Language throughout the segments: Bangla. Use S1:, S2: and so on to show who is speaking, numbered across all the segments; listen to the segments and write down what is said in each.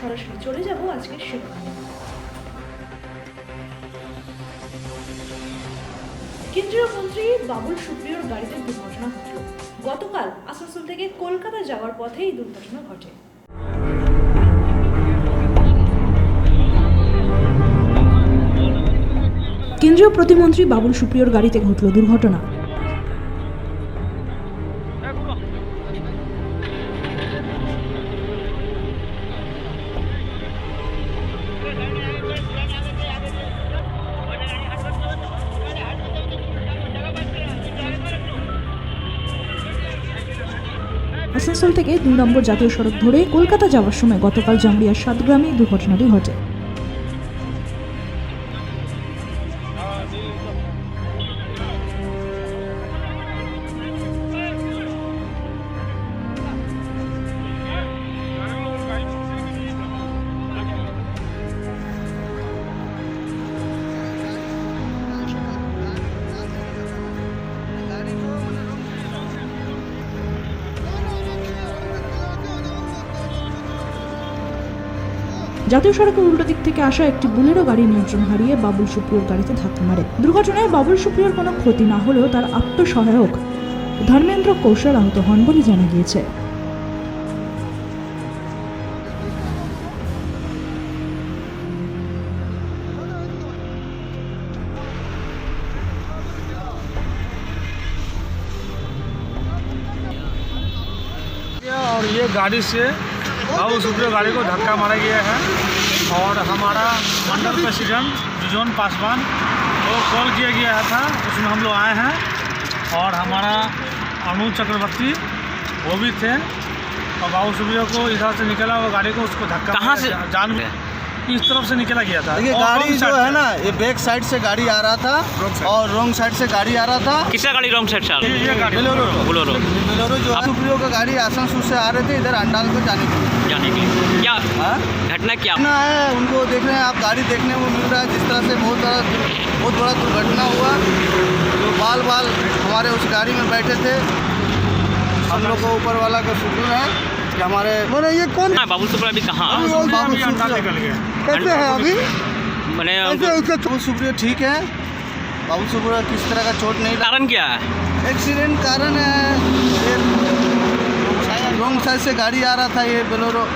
S1: সরাসরি চলে যাব আজকের শিরোনামে। কেন্দ্রীয় মন্ত্রী বাবুল সুপ্রিয়র গাড়িতে দুর্ঘটনা ঘটল। গতকাল আসানসোল থেকে কলকাতা যাওয়ার পথে এই দুর্ঘটনা ঘটে। কেন্দ্রীয় প্রতিমন্ত্রী বাবুল সুপ্রিয়র গাড়িতে ঘটল দুর্ঘটনা। আসানসোল থেকে 2 নম্বর জাতীয় সড়ক ধরে কলকাতা যাওয়ার সময় গতকাল জামুরিয়ার সাতগ্রামে দুর্ঘটনাটি ঘটে। জাতীয় সড়কের উল্টো দিক থেকে আসা একটি বুলেরো গাড়ি নিয়ন্ত্রণ হারিয়ে বাবুল সুপ্রিয়র গাড়িতে ধাক্কা মারে। দুর্ঘটনায় বাবুল সুপ্রিয়র কোনো ক্ষতি না হলেও তার আত্মসহায়ক ধর্মেন্দ্র কৌশল আহত হন বলে জানা গিয়েছে।
S2: और ये गाड़ी से बाबुल सुप्रियो गाड़ी को धक्का मारा गया है और हमारा मंडल प्रेसिडेंट बिजोन पासवान को कॉल किया गया था, उसमें हम लोग आए हैं और हमारा अनुज चक्रवर्ती वो भी थे और बाबुल सुप्रियो को इधर से निकला वो गाड़ी को उसको धक्का
S3: कहाँ से
S2: जान इस तरफ से निकला गया था।
S4: देखिए गाड़ी जो है ना ये बैक साइड से गाड़ी आ रहा था और रॉन्ग साइड से गाड़ी आ रहा था।
S3: किसका गाड़ी रॉन्ग साइड से आ रहा
S2: ये गाड़ी
S4: बोलेरो
S3: बोलेरो
S4: जो सुप्रियो का गाड़ी आसनसोल से आ रहे थे इधर अंडाल को जाने के लिए।
S3: जाने के लिए क्या
S4: हाँ?
S3: घटना क्या
S4: घटना है उनको देख रहे हैं आप, गाड़ी देखने को मिल रहा है जिस तरह से बहुत बड़ा दुर्घटना हुआ। जो बाल हमारे उस गाड़ी में बैठे थे, हम लोग को ऊपर वाला का शुक्र है कि हमारे मैंने ये कौन
S3: बाबुल सुप्रियो अभी कहाँ
S2: अभी अंदर निकल गया।
S4: कैसे है अभी
S3: मैंने
S4: बाबुल सुप्रियो ठीक है। बाबुल सुप्रियो किस तरह का चोट नहीं लगा।
S3: कारण क्या है?
S4: एक्सीडेंट कारण है ये रॉन्ग साइड से गाड़ी आ रहा था ये बोलेरो।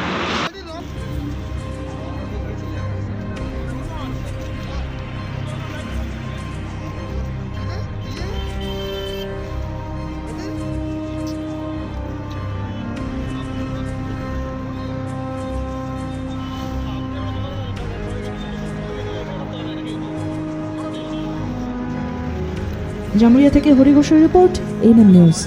S1: জামুরিয়া থেকে হরি ঘোষের রিপোর্ট, এএনএম নিউজ।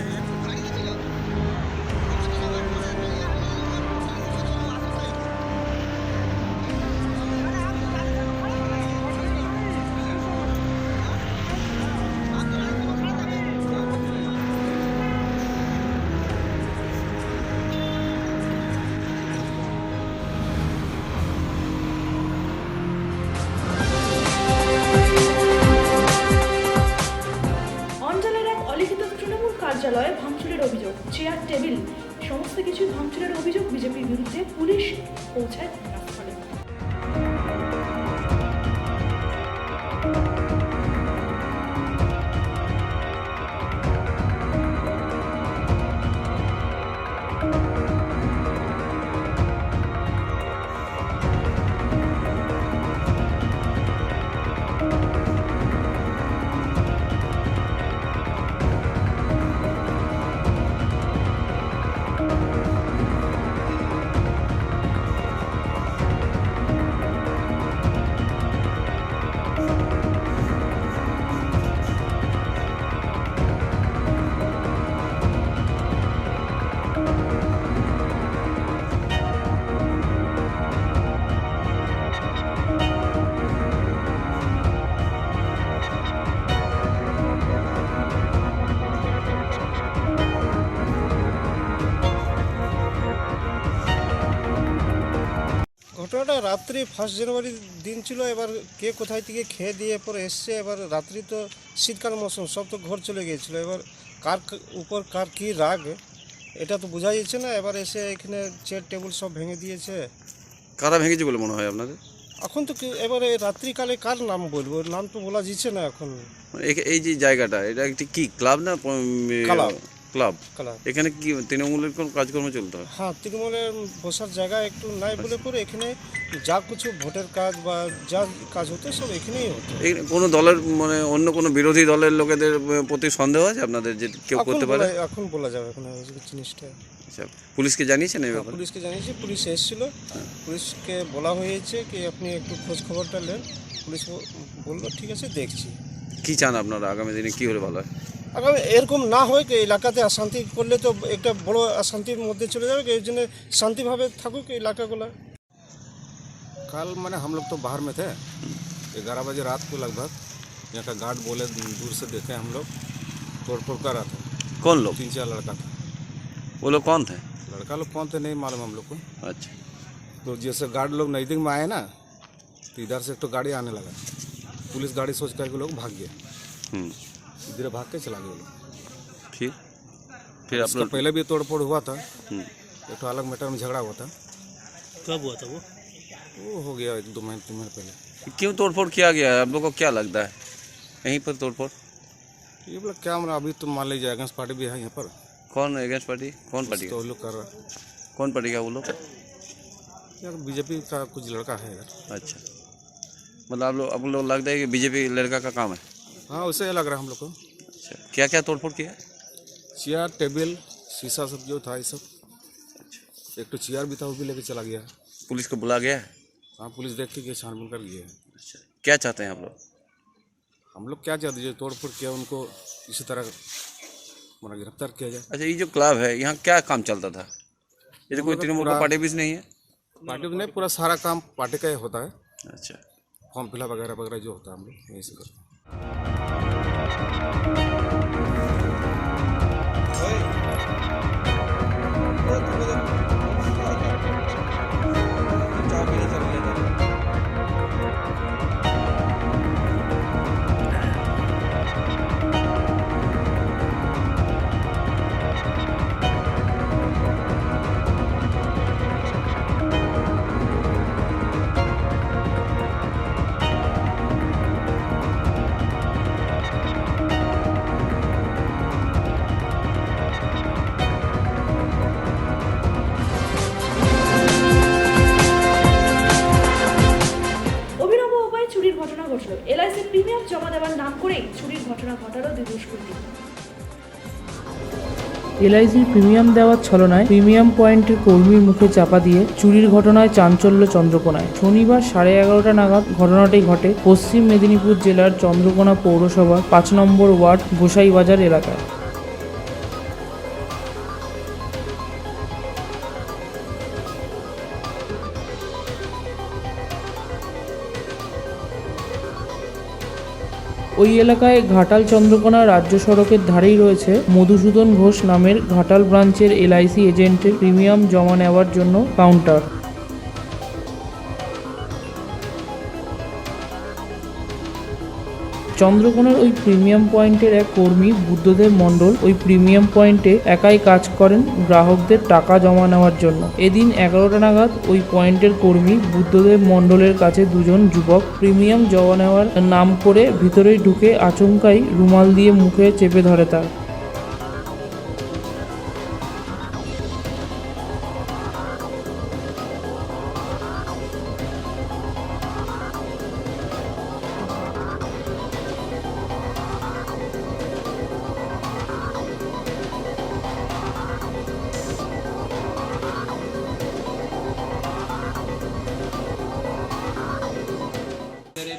S1: কার্যালয়ে ভাঙচুরের অভিযোগ, চেয়ার টেবিল সমস্ত কিছু ভাঙচুরের অভিযোগ বিজেপির বিরুদ্ধে। পুলিশ পৌঁছায় ঘটনাস্থলে।
S5: ঘটনাটা রাত্রি 1 জানুয়ারি দিন ছিল। এবার কে কোথায় থেকে খেয়ে দিয়ে পরে এসছে। এবার রাত্রি তো শীতকাল মৌসুম, সব তো ঘর চলে গিয়েছিলো। এবার কার উপর কার কী রাগ এটা তো বোঝা যাচ্ছে না। এবার এসে এখানে চেয়ার টেবিল সব ভেঙে দিয়েছে।
S6: কারা ভেঙেছে বলে মনে হয় আপনাদের?
S5: এখন তো এবারে রাত্রিকালে কার নাম বলবো, নাম তো বলা যাচ্ছে না এখন।
S6: এই যে জায়গাটা, এটা একটি কি ক্লাব না
S5: ক্লাব।
S6: ক্লাব?
S5: ক্লাব।
S6: এখানে কি তৃণমূলের কোন কাজকর্ম চলতে হয়?
S5: হ্যাঁ, তৃণমূলের বসার জায়গা একটু নাই বলে পরে এখানে যা কিছু ভোটের কাজ বা যা কাজ হতো সব এখানেই হতো।
S6: কোনো দলের মানে অন্য কোনো বিরোধী দলের লোকেদের প্রতি সন্দেহ আছে আপনাদের যে কেউ করতে পারে?
S5: এখন বলা যাবে এখন জিনিসটা।
S6: আচ্ছা, পুলিশকে জানিয়েছেন এই ব্যাপারে?
S5: পুলিশকে জানিয়েছি, পুলিশ এসেছিল, পুলিশকে বলা হয়েছে কি আপনি একটু খোঁজ খবরটা নেন। পুলিশ বললো ঠিক আছে দেখছি।
S6: কি চান আপনারা আগামী দিনে কি হলে ভালো হয়?
S5: আগামী এরকম না হয় কি এলাকাতে অশান্তি করলে তো একটা বড় অশান্তির মধ্যে চলে যাবে, এই জন্য শান্তিভাবে থাকুক এলাকাগুলো।
S7: कल मैंने हम लोग तो बाहर में थे, 11 बजे रात को लगभग यहाँ का गार्ड बोले, दूर से देखे हम लोग तोड़ फोड़ कर रहा था।
S6: कौन लोग?
S7: 3-4 लड़का था।
S6: वो लोग कौन थे?
S7: लड़का लोग कौन थे नहीं मालूम हम लोग को।
S6: अच्छा,
S7: तो जैसे गार्ड लोग नज़दीक में आए ना, तो इधर से एक तो गाड़ी आने लगा, पुलिस गाड़ी सोच करके लोग भाग गए, इधर भाग के चला गए लोग।
S6: फिर आप
S7: इसका
S6: लोग
S7: पहले भी तोड़ फोड़ हुआ था, एक तो अलग मैटर में झगड़ा हुआ था।
S3: कब हुआ था
S7: वो हो गया 1-2 महीने 3 महीने पहले।
S6: क्यों तोड़फोड़ किया गया है? आप लोग को क्या लगता है यहीं पर तोड़फोड़?
S7: ये बोला क्या मतलब, अभी तो मान लीजिए अगेंस्ट पार्टी भी है यहाँ पर,
S6: कौन अगेंस्ट पार्टी? कौन पार्टी
S7: तो
S6: का?
S7: वो लोग कर रहा
S6: कौन पार्टी का वो लोग?
S7: है। बीजेपी का कुछ लड़का है यार।
S6: अच्छा, मतलब आप लोग लगता है कि बीजेपी लड़का का काम है?
S7: हाँ वैसे ही लग रहा है हम लोग को।
S6: अच्छा, क्या क्या तोड़फोड़ किया है?
S7: चेयर टेबल शीशा सब जो था ये सब। एक तो चेयर भी था, वो भी लेके चला गया।
S6: पुलिस को बुला गया है?
S7: हाँ पुलिस देख के गया, छानबीन कर गया।
S6: अच्छा, क्या चाहते हैं आप लोग?
S7: हम लोग क्या चाहते हैं, जो तोड़ फोड़ किया उनको इसी तरह मतलब गिरफ्तार किया जाए।
S6: अच्छा, ये जो क्लब है यहाँ क्या काम चलता था? ये तो कोई तृणमूल का
S7: पूरा-
S6: पार्टी भी नहीं है?
S7: पार्टी में नहीं, पूरा सारा काम पार्टी का ही होता है।
S6: अच्छा,
S7: फॉर्म फिलअप वगैरह वगैरह जो होता है हम लोग यही से करते हैं।
S1: অভিনব উপায়ে চুরির ঘটনা ঘটল। এলআইসি প্রিমিয়াম জমা দেওয়ার নাম করেই চুরির ঘটনা ঘটালো দুই দুষ্কৃতী।
S8: এলআইসির প্রিমিয়াম দেওয়ার ছলনায় প্রিমিয়াম পয়েন্টের কর্মীর মুখে চাপা দিয়ে চুরির ঘটনায় চাঞ্চল্য চন্দ্রকোনায়। শনিবার 11:30 নাগাদ ঘটনাটি ঘটে পশ্চিম মেদিনীপুর জেলার চন্দ্রকোনা পৌরসভার 5 নম্বর ওয়ার্ড গোসাইবাজার এলাকায়। ওই এলাকায় ঘাটাল চন্দ্রকোনা রাজ্য সড়কের ধারেই রয়েছে মধুসূদন ঘোষ নামের ঘাটাল ব্রাঞ্চের এলআইসি এজেন্টের প্রিমিয়াম জমা নেওয়ার জন্য কাউন্টার। চন্দ্রকোনার ওই প্রিমিয়াম পয়েন্টের এক কর্মী বুদ্ধদেব মণ্ডল ওই প্রিমিয়াম পয়েন্টে একাই কাজ করেন গ্রাহকদের টাকা জমা নেওয়ার জন্য। এদিন 11টা নাগাদ ওই পয়েন্টের কর্মী বুদ্ধদেব মণ্ডলের কাছে দুজন যুবক প্রিমিয়াম জমা নেওয়ার নাম করে ভিতরেই ঢুকে আচমকাই রুমাল দিয়ে মুখে চেপে ধরে তার।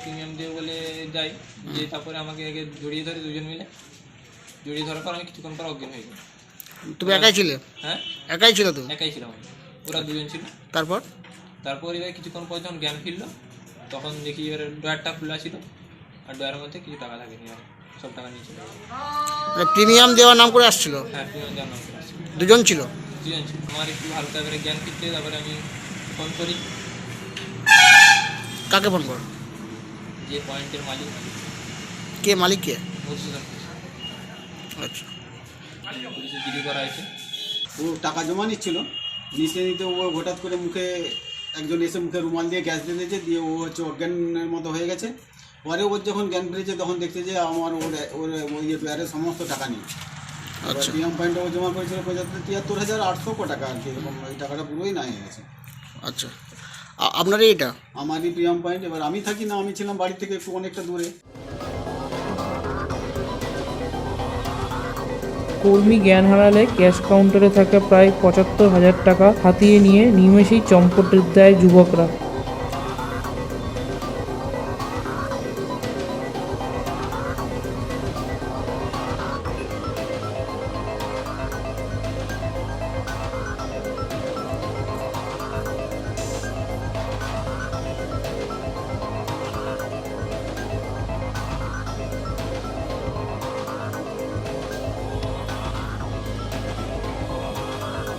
S9: প্রিমিয়াম দিয়ে বলে যাই যে তারপরে আমাকে আগে জড়িয়ে ধরে দুজন মিলে, জড়িয়ে ধরার পর আমি কিছুক্ষণ পর অজ্ঞান হয়ে যাই।
S4: তুমি একাই ছিলে?
S9: হ্যাঁ
S4: একাই ছিল তুমি?
S9: একাই ছিলাম আমি, ওরা দুজন ছিল।
S4: তারপর
S9: তারপর এবার কিছুক্ষণ পর যখন জ্ঞান ফিরলো তখন দেখি এবার ড্রয়ারটা খোলা ছিল আর ড্রয়ারের মধ্যে কিছু টাকা থাকেনি, আর সব টাকা নিয়ে চলে গেছে।
S4: প্রিমিয়াম দেওয়ার নাম করে আসছিল?
S9: হ্যাঁ প্রিমিয়াম দেওয়ার নাম করে আসছিল।
S4: দুজন ছিল?
S9: দুজন ছিল। আমার একটু হালকা এবারে জ্ঞান ফিরতে তারপরে আমি ফোন করি।
S4: কাকে ফোন করো?
S9: যে পয়েন্টের মালিক,
S4: কে মালিক কে?
S9: মধুসূদন ঘোষ।
S4: আচ্ছা,
S9: পুলিশে জিডি করা হয়েছে।
S10: ও টাকা জমা নিচ্ছিল, নিতে নিতে ও হঠাৎ করে মুখে একজন এসে মুখে রুমাল দিয়ে গ্যাস দিয়ে দিয়েছে, দিয়ে ও হচ্ছে অজ্ঞানের মতো হয়ে গেছে। পরে ওর যখন জ্ঞান ফিরেছে তখন দেখছে যে আমার ওর ওই পেয়ারের সমস্ত টাকা নেই।
S6: আচ্ছা।
S10: পিএম পয়েন্টে ও জমা করেছিল 73,800 টাকা আর কি, এরকম ওই টাকাটা পুরোই নাই হয়ে গেছে।
S6: আচ্ছা, আপনারই এটা?
S10: আমারই পিএম পয়েন্ট। এবার আমি থাকি না, আমি ছিলাম বাড়ি থেকে একটু অনেকটা দূরে।
S8: কর্মী জ্ঞান হারালে ক্যাশ কাউন্টারে থাকা প্রায় 75,000 টাকা হাতিয়ে নিয়ে নিমেষেই চম্পট দেয় যুবকরা।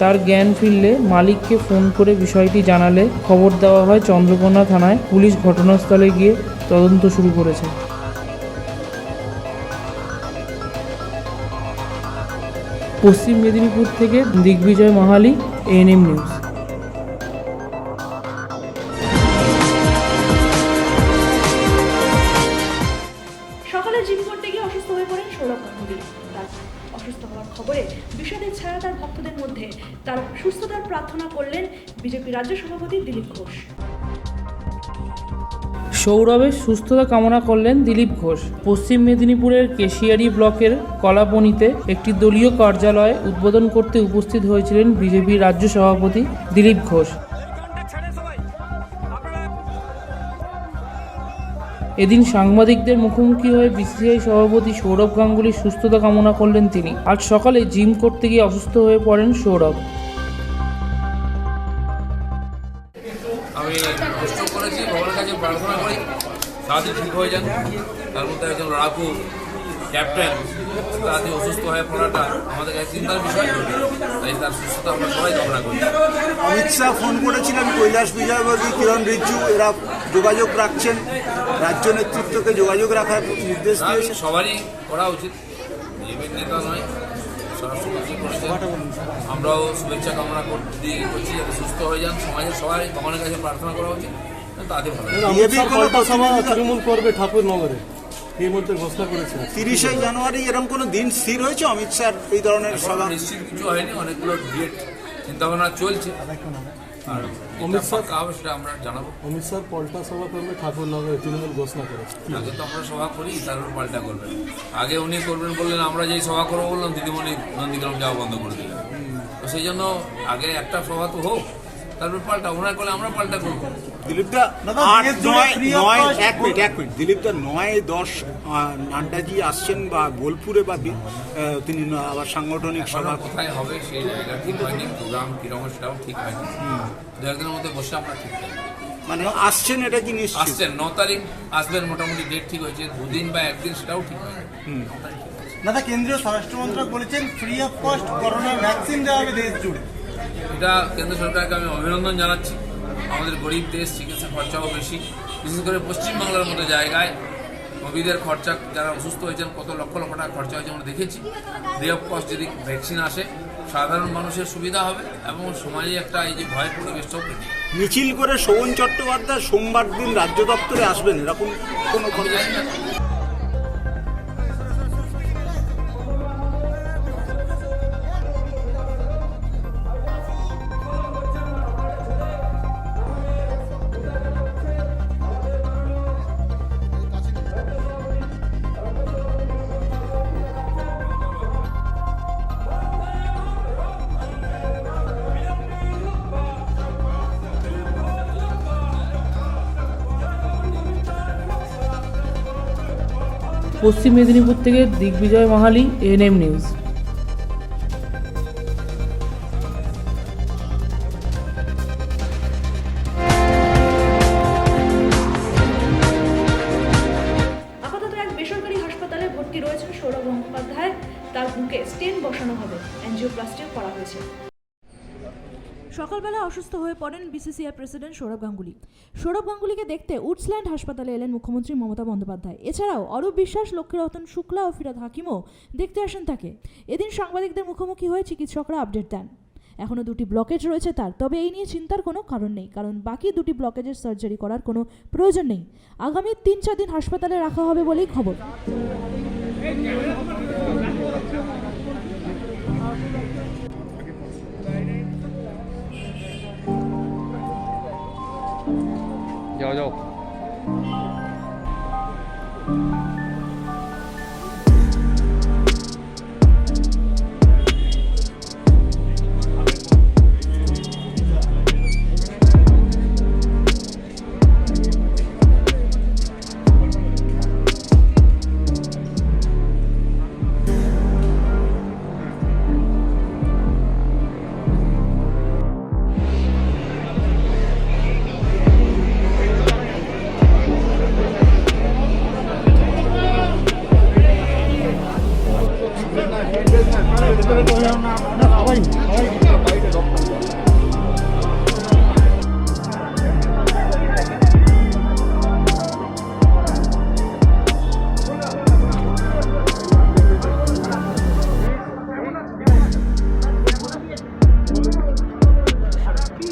S8: তার জ্ঞান ফিরলে মালিককে ফোন করে বিষয়টি জানালে খবর দেওয়া হয় চন্দ্রকোনা থানায়। পুলিশ ঘটনাস্থলে গিয়ে তদন্ত শুরু করেছে। পশ্চিম মেদিনীপুর থেকে দিগ্বিজয় মাহালি, এএনএম নিউজ।
S1: সকালে জিম করতে গিয়ে অসুস্থ হয়ে পড়েন সৌরভ গাঙ্গুলি। তার অসুস্থ হওয়ার খবরে বিষাদের ছায়া তার ভক্তদের মধ্যে। তার সুস্থতার প্রার্থনা করলেন বিজেপি রাজ্য সভাপতি দিলীপ ঘোষ।
S8: সৌরভের সুস্থতা কামনা করলেন দিলীপ ঘোষ। পশ্চিম মেদিনীপুরের কেশিয়ারি ব্লকের কলাবনীতে একটি দলীয় কার্যালয় উদ্বোধন করতে উপস্থিত হয়েছিলেন বিজেপি রাজ্য সভাপতি দিলীপ ঘোষ। এদিন সাংবাদিকদের মুখোমুখি হয়ে বিসিসিআই সভাপতি সৌরভ গাঙ্গুলির সুস্থতা কামনা করলেন তিনি। আজ সকালে জিম করতে গিয়ে অসুস্থ হয়ে পড়েন সৌরভ।
S11: আমি কষ্ট করেছি, ভগবানের কাছে প্রার্থনা করি তাড়াতাড়ি ঠিক হয়ে যান। তার মধ্যে একজন লড়াকু ক্যাপ্টেন তাড়াতাড়ি অসুস্থ হয়ে পড়াটা আমাদের কাছে চিন্তার বিষয়, তাই তার সুস্থতা আমরা সবাই কামনা করি।
S12: অমিত শাহ ফোন করেছিলেন, কৈলাস বিজয়বর্গী, কিরণ রিজিজু এরা যোগাযোগ রাখছেন, রাজ্য নেতৃত্বকে যোগাযোগ রাখার নির্দেশ দিয়েছে।
S11: সবারই করা উচিত, বিজেপির নেতা নয়, স্বরাষ্ট্রমন্ত্রী করেছেন, আমরাও শুভেচ্ছা কামনা করছি যাতে সুস্থ হয়ে যান। সমাজের সবাই ভগবানের কাছে প্রার্থনা করা উচিত, তাতে ভালো।
S5: তৃণমূল করবে ঠাকুরনগরে এই মধ্যে ঘোষণা করেছে
S12: 30শে জানুয়ারি, এরকম কোনো দিন স্থির হয়েছে অমিত শাহ এই ধরনের সভা?
S11: নিশ্চিত কিছু হয়নি, অনেকগুলো ডেট চিন্তাভাবনা চলছে, আর অমিত শাহ কাজ সেটা আমরা জানাবো।
S5: অমিত শাহ পাল্টা সভা করবে ঠাকুরনগরে, তৃণমূল ঘোষণা করেছে।
S11: আগে তো আমরা সভা করি, তারপর পাল্টা করবেন। আগে উনি করবেন বললেন, আমরা যেই সভা করবো বললাম দিদিমণি নন্দীগ্রাম যাওয়া বন্ধ করে দিলেন। তো সেই জন্য আগে একটা সভা তো হোক, তারপর পাল্টা। ওনারা করলে আমরা পাল্টা করবো।
S12: দিলীপদা দিলীপদা 9-10 নাড্ডাজি আসছেন বা বোলপুরে, বা তিনি আবার সাংগঠনিক সভা
S11: কোথায় হবে সেই জায়গা ঠিক হয়নি, প্রোগ্রাম কিরকম সেটাও ঠিক হয়নি। দু একদিনের মধ্যে বসে আমরা ঠিক
S12: মানে আসছেন, এটা কি নিশ্চিত?
S11: আসছেন 9 তারিখ আসবেন, মোটামুটি ডেট ঠিক হয়েছে। 2 দিন বা 1 দিন সেটাও ঠিক হয়নি।
S12: দাদা, কেন্দ্রীয় স্বরাষ্ট্রমন্ত্রক বলেছেন free of cost corona vaccine দেওয়া হবে দেশ জুড়ে।
S11: এটা কেন্দ্র সরকারকে আমি অভিনন্দন জানাচ্ছি। আমাদের গরিব দেশ, চিকিৎসা খরচাও বেশি, বিশেষ করে পশ্চিমবাংলার মতো জায়গায় কোভিডের খরচা, যারা অসুস্থ হয়েছেন কত লক্ষ লক্ষ টাকা খরচা হয়েছে আমরা দেখেছি। ফ্রি অফ কস্ট যদি ভ্যাকসিন আসে, সাধারণ মানুষের সুবিধা হবে এবং সমাজে একটা এই যে ভয় পরিবেশটাও পেটে।
S12: মিছিল করে শোভন চট্টোপাধ্যায় সোমবার দিন রাজ্য দপ্তরে আসবেন, এরকম কোনো কথা জানি না।
S8: পশ্চিম মেদিনীপুর থেকে দিগ্বিজয় মাহালি, এএনএম নিউজ।
S1: আপাতত এক বেসরকারি হাসপাতালে ভর্তি রয়েছেন সৌরভ গঙ্গোপাধ্যায়। তার বুকে স্টেন বসানো হবে, অ্যাঞ্জিওপ্লাস্টিও করা হয়েছে। সকালবেলা অসুস্থ হয়ে পড়েন বিসিসিআই প্রেসিডেন্ট সৌরভ গাঙ্গুলি। সৌরভ গাঙ্গুলিকে দেখতে উডসল্যান্ড হাসপাতালে এলেন মুখ্যমন্ত্রী মমতা বন্দ্যোপাধ্যায়। এছাড়াও অরূপ বিশ্বাস, লক্ষ্মীরতন শুক্লা ও ফিরাদ হাকিমও দেখতে আসেন তাকে। এদিন সাংবাদিকদের মুখোমুখি হয়ে চিকিৎসকরা আপডেট দেন। এখনও 2টি ব্লকেজ রয়েছে তার, তবে এই নিয়ে চিন্তার কোনো কারণ নেই, কারণ বাকি 2টি ব্লকেজের সার্জারি করার কোনো প্রয়োজন নেই। আগামী 3-4 দিন হাসপাতালে রাখা হবে বলেই খবর।
S2: যাও যাও।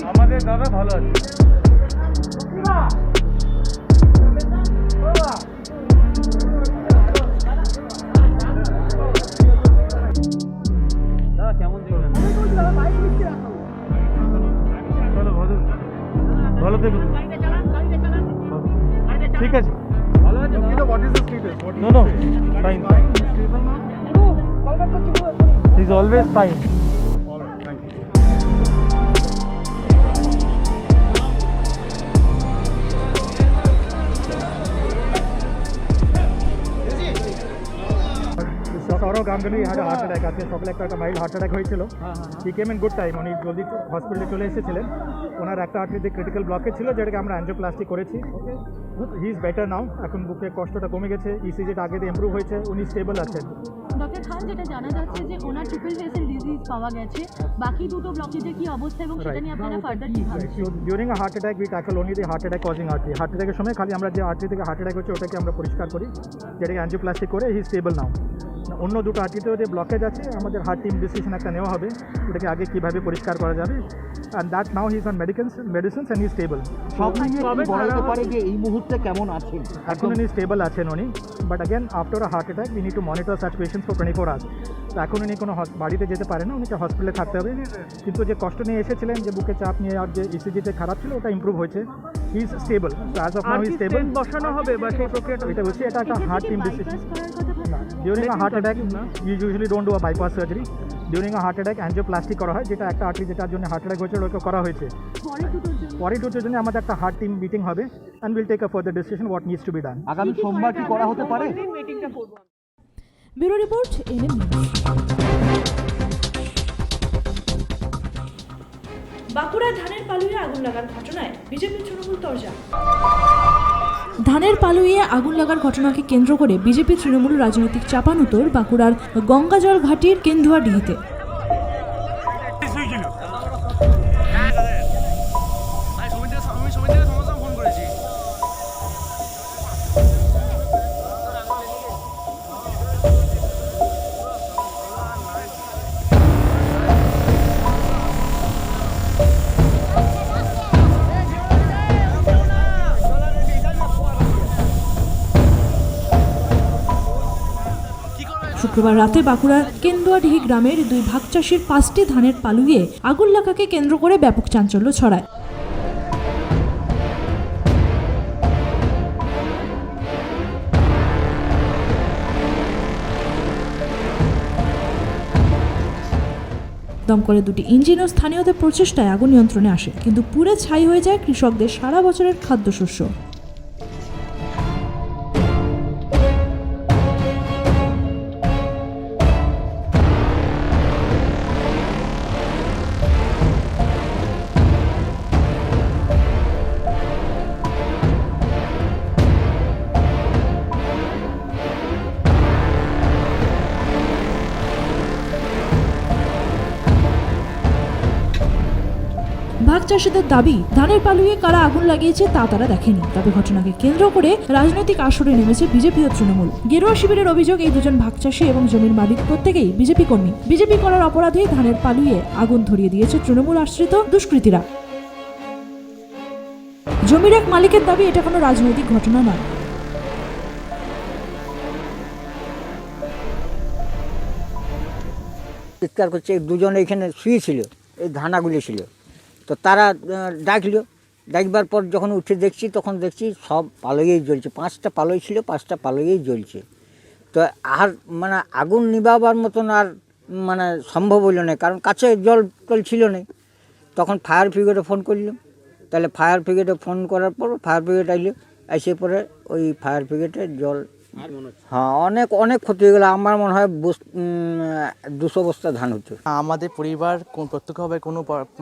S2: আমাদের দাদা ভালো আছে। কেমন চলো ভালো থেকো। ঠিক আছে, ভালো আছে। No no fine, is always fine. Sourav Ganguly had heart attack. আজকে সকালে একটা মাইল্ড হার্ট অ্যাটাক হয়েছিল। He came in good time, উনি জলদি হসপিটালে চলে এসেছিলেন। ওনার একটা আর্টারিতে ক্রিটিক্যাল ব্লকেজ ছিল, যেটাকে আমরা অ্যাঞ্জিওপ্লাস্টি করেছি। হি ইজ বেটার নাও, এখন বুকে কষ্টটা কমে গেছে, ইসিজিটা আগে দিয়ে ইমপ্রুভ হয়েছে, উনি স্টেবল আছেন।
S13: ডক্টর খান, যেটা জানা যাচ্ছে যে ওনার ট্রিপল ফেসিল ডিজিজ পাওয়া গেছে, বাকি দুটো ব্লকেজের কি অবস্থা এবং সেটা নিয়ে আপনারা ফার্দার কি ভাবছেন?
S2: During a heart attack we tackle only the heart attack causing artery. Heart অ্যাটাকের সময় খালি আমরা যে আর্টারি থেকে হার্ট অ্যাটাক হচ্ছে ওটাকে আমরা পরিষ্কার করি, যেটাকে অ্যাঞ্জিওপ্লাস্টি করে হি স্টেবল নাও। অন্য দুটো আর্টারিতেও যে ব্লকেজ আছে, আমাদের হার্ট টিম ডিসিশন একটা নেওয়া হবে ওটাকে আগে কীভাবে পরিষ্কার করা যাবে। And that now he is on medicines and he stable.
S12: সব মিলিয়ে বলা যেতে পারে যে এই মুহূর্তে কেমন আছেন?
S2: এখন উনি স্টেবল আছেন উনি, but again after a heart attack we need to monitor such patients for 24 hours. তো এখন উনি কোনো বাড়িতে যেতে পারে না, উনিকে হসপিটালে থাকতে হবে। কিন্তু যে কষ্ট নিয়ে এসেছিলেন, যে বুকে চাপ নিয়ে আর যে ইসিজিতে খারাপ ছিল, ওটা ইমপ্রুভ হয়েছে, he is stable. So as of now he is stable. বসানো হবে বা সেই প্রক্রিয়াটা এটা হচ্ছে, এটা একটা heart team decision. During a heart attack you usually don't do a bypass surgery. During a heart attack angioplasty করা হয়, যেটা একটা আর্টারি যেটার জন্য হার্ট অ্যাটাক হয়েছে ওটাকে করা হয়েছে। পরে দুটোর জন্য আমাদের একটা হার্ট টিম মিটিং হবে and will take a further decision what needs to be done.
S12: আগামী সোমবার কি করা হতে পারে?
S1: Bureau report, NM news. Bankura ধানের পালুয়ে আগুন লাগার ঘটনায় বিজেপি তৃণমূল তরজা। ধানের পালুয়ে আগুন লাগার ঘটনাকে কেন্দ্র করে বিজেপি তৃণমূল রাজনৈতিক চাপানুতোর বাঁকুড়ার গঙ্গাজল ঘাটির কেন্দুয়াডিহিতে। শুক্রবার রাতে বাঁকুড়ার কেন্দুয়াডিহি গ্রামের 2 ভাগ চাষির 5টি ধানের পালুয়ে আগুন লাগাকে কেন্দ্র করে ব্যাপক চাঞ্চল্য ছড়ায়। দমকলের 2টি ইঞ্জিন ও স্থানীয়দের প্রচেষ্টায় আগুন নিয়ন্ত্রণে আসে, কিন্তু পুড়ে ছাই হয়ে যায় কৃষকদের সারা বছরের খাদ্যশস্য। ভাগ চাষিদের দাবি, ধানের পালুয়ে কারা আগুন লাগিয়েছে তা তারা দেখেনি। তবে ঘটনাকে কেন্দ্র করে রাজনৈতিক আসরে নেমেছে বিজেপি ও তৃণমূল। গেরুয়া শিবিরের অভিযোগ, এই দুজন ভাগ চাষি এবং জমির মালিক প্রত্যেকেই বিজেপি কর্মী। বিজেপি করার অপরাধে ধানের পালুয়ে আগুন ধরিয়ে দিয়েছে তৃণমূল আশ্রিত দুষ্কৃতীরা। জমির এক মালিকের দাবি, এটা কোনো রাজনৈতিক ঘটনা নয়।
S14: চিৎকার করছে, দুজন এখানে শুয়েছিল, এই ধানাগুলি ছিল, তো তারা ডাকলো, ডাকবার পর যখন উঠে দেখছি তখন দেখছি সব পালয়েই জ্বলছে। 5টা পালই ছিল, 5টা পালয়েই জ্বলছে। তো আর মানে আগুন নিভাবার মতন আর মানে সম্ভব হইল না, কারণ কাছে জল টল ছিল না। তখন ফায়ার ব্রিগেডে ফোন করলাম, তাহলে ফায়ার ব্রিগেডে ফোন করার পর ফায়ার ব্রিগেড আইলো, এসে পরে ওই ফায়ার ব্রিগেডের জল, হ্যাঁ অনেক অনেক ক্ষতি হয়ে গেলো। আমার মনে হয় 200 বস্তা ধান হতো।
S8: আমাদের পরিবার প্রত্যক্ষভাবে কোনো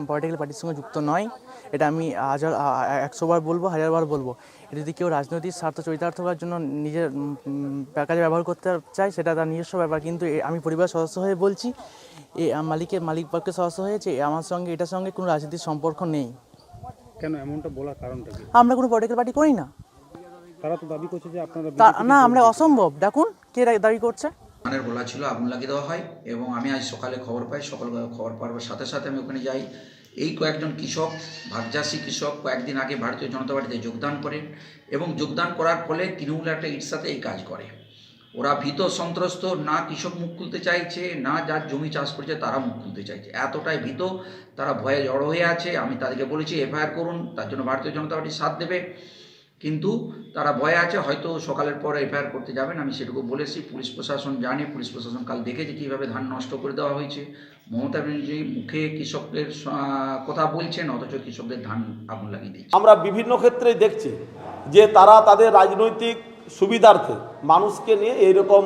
S8: পলিটিক্যাল পার্টির সঙ্গে যুক্ত নয়, এটা আমি 100 বার বলবো, 1000 বার বলবো। এটা যদি কেউ রাজনৈতিক স্বার্থ চরিতার্থ করার জন্য নিজের কাজে ব্যবহার করতে চায়, সেটা তার নিজস্ব ব্যাপার। কিন্তু আমি পরিবার সদস্য হয়ে বলছি, এই মালিক পক্ষের সদস্য হয়েছে, আমার সঙ্গে এটার সঙ্গে কোনো রাজনীতির সম্পর্ক নেই।
S2: কেন এমনটা বলার কারণটা কি?
S8: আমরা কোনো পলিটিক্যাল পার্টি করি না।
S2: তারা তো দাবি করছে যে আপনারা
S8: না, আমরা অসম্ভব। দেখুন কে দাবি করছে।
S15: ধানের গোলা ছিল, আগুন লাগিয়ে দেওয়া হয় এবং আমি আজ সকালে খবর পাই। খবর পাওয়ার সাথে সাথে আমি ওখানে যাই। এই কয়েকজন কৃষক, ভাগচাষী কৃষক কয়েকদিন আগে ভারতীয় জনতা পার্টিতে যোগদান করেন এবং যোগদান করার ফলে তৃণমূল একটা ইট সাথে এই কাজ করে। ওরা ভীত সন্ত্রস্ত, না কৃষক মুখ খুলতে চাইছে, না যার জমি চাষ করছে তারা মুখ খুলতে চাইছে। এতটাই ভীত, তারা ভয়ে জড়ো হয়ে আছে। আমি তাদেরকে বলেছি এফআইআর করুন, তার জন্য ভারতীয় জনতা পার্টি সাথ দেবে, কিন্তু তারা ভয়ে আছে। হয়তো সকালের পর এফআইআর করতে যাবেন, আমি সেটুকু বলেছি। পুলিশ প্রশাসন জানে, পুলিশ প্রশাসন কাল দেখেছে কীভাবে ধান নষ্ট করে দেওয়া হয়েছে। মমতা ব্যানার্জি মুখে কৃষকদের কথা বলছেন, অথচ কৃষকদের ধান আগুন লাগিয়ে দিচ্ছে।
S16: আমরা বিভিন্ন ক্ষেত্রে দেখছি যে তারা তাদের রাজনৈতিক সুবিধার্থে মানুষকে নিয়ে এইরকম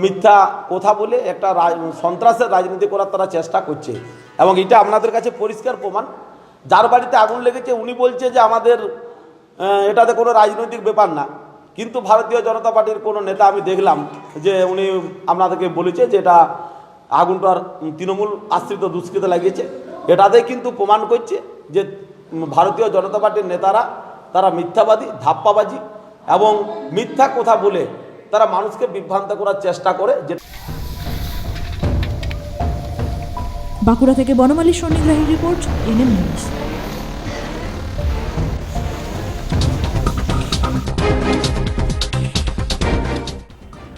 S16: মিথ্যা কথা বলে একটা সন্ত্রাসের রাজনীতি করার তারা চেষ্টা করছে, এবং এটা আপনাদের কাছে পরিষ্কার প্রমাণ। যার বাড়িতে আগুন লেগেছে উনি বলছে যে আমাদের এটাতে কোনো রাজনৈতিক ব্যাপার না, কিন্তু ভারতীয় জনতা পার্টির কোনো নেতা আমি দেখলাম যে উনি আপনাদেরকে বলেছে যে এটা আগুনটার তৃণমূল আশ্রিত দুষ্কৃত লাগিয়েছে। এটাতে কিন্তু প্রমাণ করছে যে ভারতীয় জনতা পার্টির নেতারা তারা মিথ্যাবাদী, ধাপ্পাবাজি এবং মিথ্যা কথা বলে তারা মানুষকে বিভ্রান্ত করার চেষ্টা করে।
S1: বাঁকুড়া থেকে বনমালী স্বর্ণিগ্রাহী রিপোর্ট, এনএম নিউজ।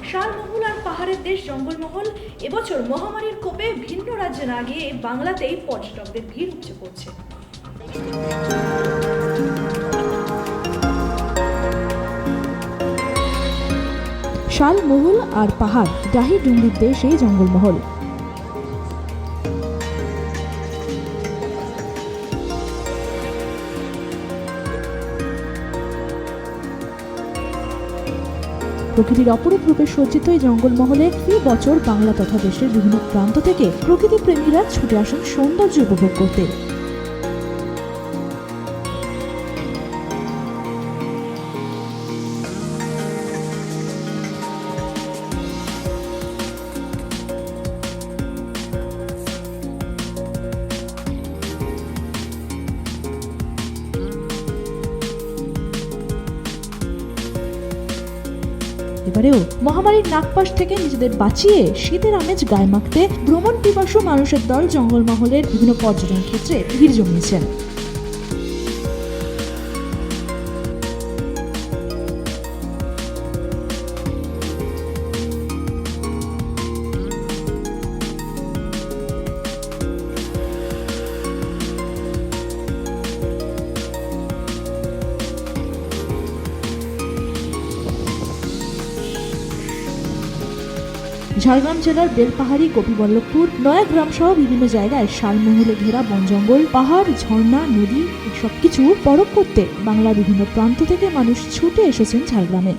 S1: শালমহল আর পাহাড়ের দেশ জঙ্গলমহল এবছর মহামারীর কোপে ভিন্ন রাজ্যে না গিয়ে বাংলাতেই পর্যটকদের ভিড় উপচে পড়ছে। শালমহল আর পাহাড়, ডাহি ডুঙ্গির দেশ এই জঙ্গলমহল। প্রকৃতির অপরূপ রূপে সজ্জিত এই জঙ্গলমহলে এই বছর বাংলা তথা দেশের বিভিন্ন প্রান্ত থেকে প্রকৃতি প্রেমীরা ছুটে আসেন সৌন্দর্য উপভোগ করতে। এবারেও মহামারীর নাগপাশ থেকে নিজেদের বাঁচিয়ে শীতের আমেজ গায়ে মাখতে ভ্রমণ পিপাসু মানুষের দল জঙ্গলমহলের বিভিন্ন পর্যটন ক্ষেত্রে ভিড় জমিয়েছেন। ঝাড়গ্রাম জেলার বেলপাহাড়ি, গোপীবল্লভপুর, নয়াগ্রাম সহ বিভিন্ন জায়গায় শালমহলে ঘেরা বন জঙ্গল, পাহাড়, ঝর্ণা, নদী এসব কিছু পরখ করতে বাংলার বিভিন্ন প্রান্ত থেকে মানুষ ছুটে এসেছেন ঝাড়গ্রামে।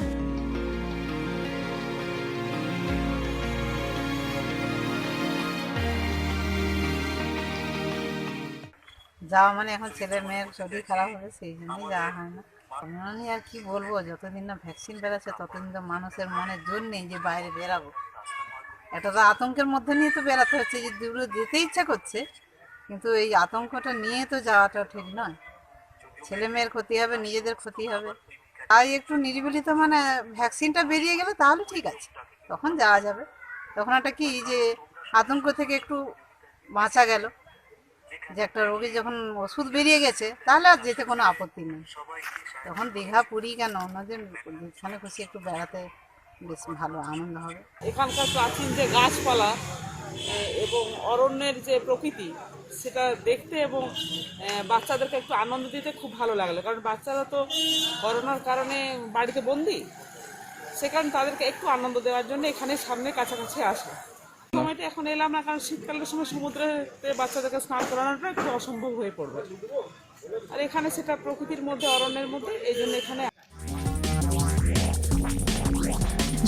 S17: যাওয়া মানে এখন ছেলে মেয়ের শরীর খারাপ হবে, সেই জন্যই যাওয়া হয় না। আমি আর কি বলবো, যতদিন না ভ্যাকসিন বেরোচ্ছে ততদিন তো মানুষের মনে জোর নেই যে বাইরে বেরাবো। এটা তো আতঙ্কের মধ্যে নিয়ে তো বেরাতে হচ্ছে, যে দূরে যেতে ইচ্ছা করছে কিন্তু এই আতঙ্কটা নিয়ে তো যাওয়াটা ঠিক নয়। ছেলে মেয়ের ক্ষতি হবে, নিজেদের ক্ষতি হবে। তাই একটু নিরিবিলিতে মানে ভ্যাকসিনটা বেরিয়ে গেলে তাহলে ঠিক আছে, তখন যাওয়া যাবে। তখন একটা কি যে আতঙ্ক থেকে একটু বাঁচা গেল, যে একটা রোগী যখন ওষুধ বেরিয়ে গেছে তাহলে আর যেতে কোনো আপত্তি নেই। তখন দীঘা পুরী কেন ওনাদের যেখানে খুশি একটু বেড়াতে বেশ ভালো আনন্দ হবে।
S8: এখানকার প্রাচীন যে গাছপালা এবং অরণ্যের যে প্রকৃতি সেটা দেখতে এবং বাচ্চাদেরকে একটু আনন্দ দিতে খুব ভালো লাগলো, কারণ বাচ্চারা তো করোনার কারণে বাড়িতে বন্দি, সে কারণে তাদেরকে একটু আনন্দ দেওয়ার জন্য এখানে সামনে কাছাকাছি আসা। সময়টা এখন এলাম না, কারণ শীতকালের সময় সমুদ্রেতে বাচ্চাদেরকে স্নান করানোটা একটু অসম্ভব হয়ে পড়বে, আর এখানে সেটা প্রকৃতির মধ্যে অরণ্যের মধ্যে, এই জন্য এখানে।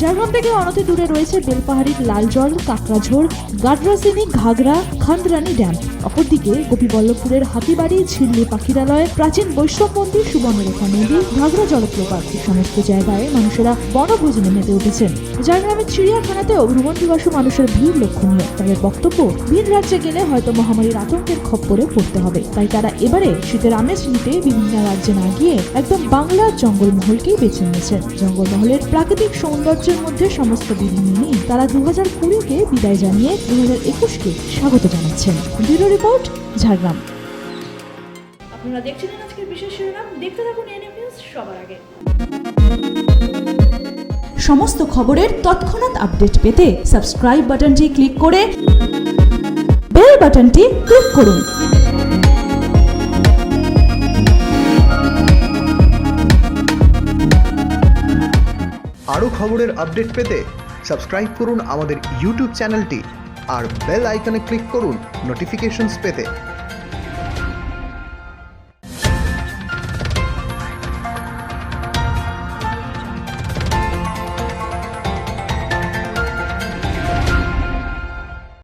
S1: ঝাড়গ্রাম থেকে অনতি দূরে রয়েছে বেলপাহাড়ির লালজল, কাকড়াঝোড়, গাডরাসিনী, ঘাগরা, খান্দরানি ড্যাম। অপরদিকে গোপীবল্লভপুরের হাতিবাড়ি, ঝিল্লি পাখিরালয়, প্রাচীন বৈষ্ণব মন্দির, সুবর্ণরেখা নদী, ঘাগরা জলপ্রপাত, এই সমস্ত জায়গায় মানুষেরা বনভোজনে মেতে উঠেছেন। ঝাড়গ্রামের চিড়িয়াখানাতেও ভ্রমণ পিপাসু মানুষের ভিড় লক্ষণীয়। তাদের বক্তব্য, ভিন রাজ্যে গেলে হয়তো মহামারীর আতঙ্কের খপ্পরে পড়তে হবে, তাই তারা এবারে শীতের আমেজ নিতে বিভিন্ন রাজ্যে না গিয়ে একদম বাংলার জঙ্গলমহলকেই বেছে নিয়েছেন। জঙ্গলমহলের প্রাকৃতিক সৌন্দর্যের মধ্যে সমস্ত বিধি মেনে তারা 2020-কে বিদায় জানিয়ে 2021-কে স্বাগত জানাচ্ছেন। Bureau report, Jhargram. আপনারা দেখছিলেন আজকের বিশেষ শিরোনাম। দেখতে থাকুন এনএম নিউজ সবার আগে। সমস্ত খবরের তৎক্ষণাৎ আপডেট পেতে সাবস্ক্রাইব বাটনটি ক্লিক করে বেল বাটনটি ক্লিক করুন।
S18: আরও খবরের আপডেট পেতে সাবস্ক্রাইব করুন আমাদের ইউটিউব চ্যানেলটি আর বেল আইকনে ক্লিক করুন নোটিফিকেশনস পেতে।